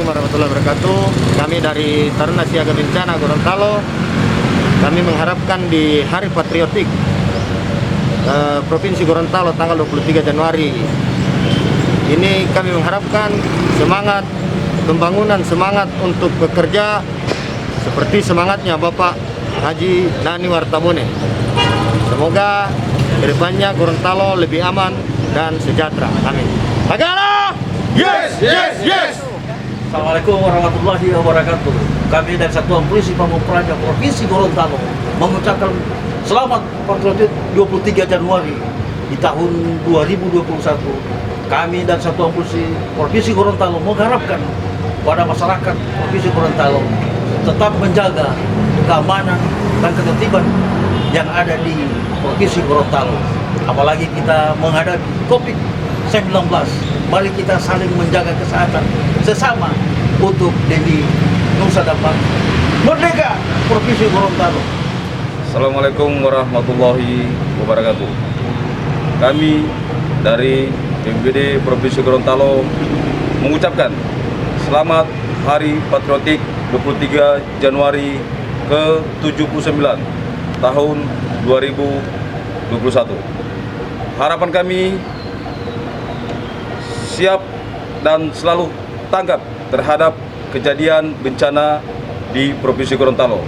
warahmatullahi wabarakatuh. Kami dari Taruna Siaga Bencana Gorontalo, kami mengharapkan di Hari Patriotik Provinsi Gorontalo tanggal 23 Januari ini, kami mengharapkan semangat pembangunan, semangat untuk bekerja seperti semangatnya Bapak Haji Nani Wartabone. Semoga kedepannya Gorontalo lebih aman dan sejahtera. Amin. Tagana! Yes, yes, yes! Assalamualaikum warahmatullahi wabarakatuh. Kami dari Satuan Polisi Pamung Praja Provinsi Gorontalo mengucapkan selamat Patriotik 23 Januari di tahun 2021. Kami dan Satuan Polisi Provinsi Gorontalo mengharapkan pada masyarakat Provinsi Gorontalo tetap menjaga keamanan dan ketertiban yang ada di Provinsi Gorontalo. Apalagi kita menghadapi COVID-19, mari kita saling menjaga kesehatan sesama untuk demi Nusa dan Bangsa. Merdeka Provinsi Gorontalo. Assalamualaikum warahmatullahi wabarakatuh. Kami dari BPBD Provinsi Gorontalo mengucapkan selamat Hari Patriotik 23 Januari ke-79 tahun 2021. Harapan kami siap dan selalu tanggap terhadap kejadian bencana di Provinsi Gorontalo.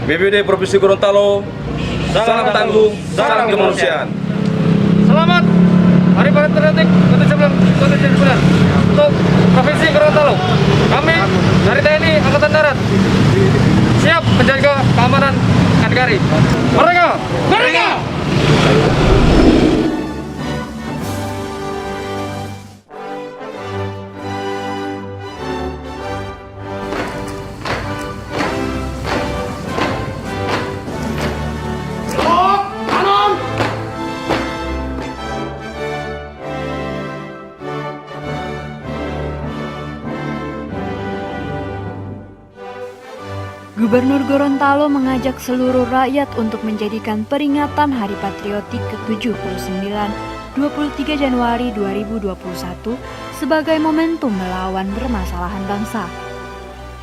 BPBD Provinsi Gorontalo, salam tangguh, salam kemanusiaan. Selamat Hari Patriotik ke-79 untuk Provinsi Gorontalo. Kami dari TNI Angkatan Darat siap menjaga keamanan NKRI. Merdeka! Merdeka! Gubernur Gorontalo mengajak seluruh rakyat untuk menjadikan peringatan Hari Patriotik ke-79 23 Januari 2021 sebagai momentum melawan permasalahan bangsa.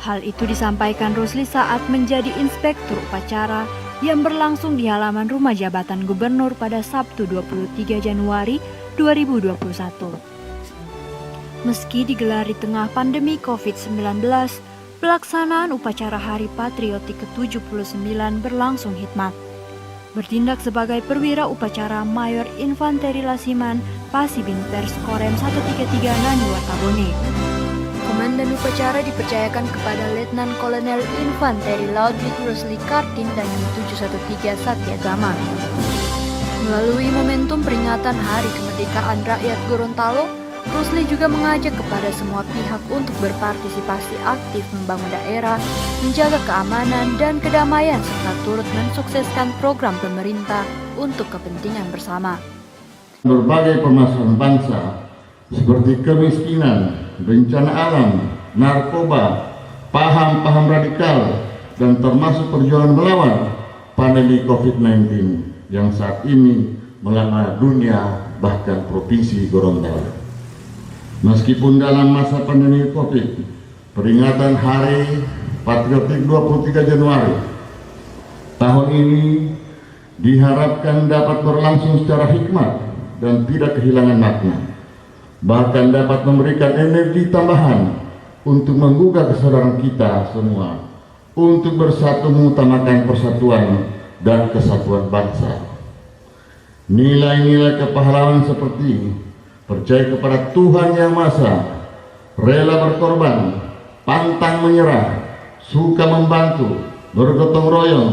Hal itu disampaikan Rusli saat menjadi inspektur upacara yang berlangsung di halaman rumah jabatan gubernur pada Sabtu 23 Januari 2021. Meski digelar di tengah pandemi COVID-19, pelaksanaan upacara Hari Patriotik ke-79 berlangsung hikmat. Bertindak sebagai perwira upacara Mayor Infanteri Lasiman Pasibin Pers Korem 133 Nani Wartabone. Komandan upacara dipercayakan kepada Letnan Kolonel Infanteri Laut Rusli Kartin dan 713 Satyagama. Melalui momentum peringatan Hari Kemerdekaan Rakyat Gorontalo, Rusli juga mengajak kepada semua pihak untuk berpartisipasi aktif membangun daerah, menjaga keamanan dan kedamaian serta turut mensukseskan program pemerintah untuk kepentingan bersama. Berbagai permasalahan bangsa seperti kemiskinan, bencana alam, narkoba, paham-paham radikal, dan termasuk perjuangan melawan pandemi COVID-19 yang saat ini melanda dunia bahkan Provinsi Gorontalo. Meskipun dalam masa pandemi COVID, peringatan Hari Patriotik 23 Januari tahun ini diharapkan dapat berlangsung secara hikmat dan tidak kehilangan makna, bahkan dapat memberikan energi tambahan untuk menggugah kesadaran kita semua untuk bersatu mengutamakan persatuan dan kesatuan bangsa. Nilai-nilai kepahlawanan seperti percaya kepada Tuhan Yang Maha Esa, rela berkorban, pantang menyerah, suka membantu, bergotong royong,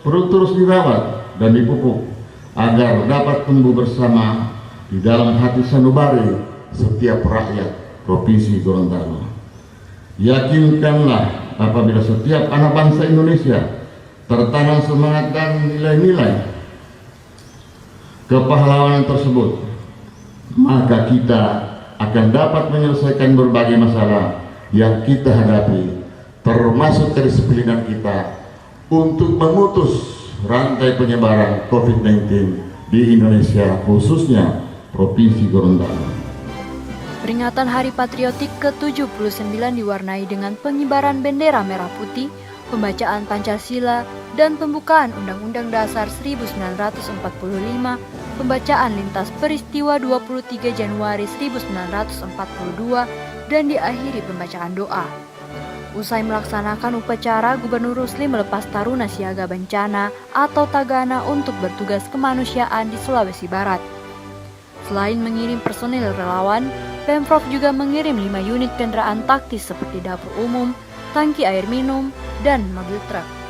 perlu terus dirawat dan dipupuk agar dapat tumbuh bersama di dalam hati sanubari setiap rakyat Provinsi Gorontalo. Yakinkanlah apabila setiap anak bangsa Indonesia tertanam semangat dan nilai-nilai kepahlawanan tersebut, maka kita akan dapat menyelesaikan berbagai masalah yang kita hadapi, termasuk kedisiplinan kita untuk memutus rantai penyebaran COVID-19 di Indonesia, khususnya Provinsi Gorontalo. Peringatan Hari Patriotik ke-79 diwarnai dengan pengibaran bendera merah putih, pembacaan Pancasila, dan pembukaan Undang-Undang Dasar 1945, pembacaan lintas peristiwa 23 Januari 1942, dan diakhiri pembacaan doa. Usai melaksanakan upacara, Gubernur Rusli melepas Taruna Siaga Bencana atau Tagana untuk bertugas kemanusiaan di Sulawesi Barat. Selain mengirim personil relawan, Pemprov juga mengirim 5 unit kendaraan taktis seperti dapur umum, tangki air minum, dan mobil truk.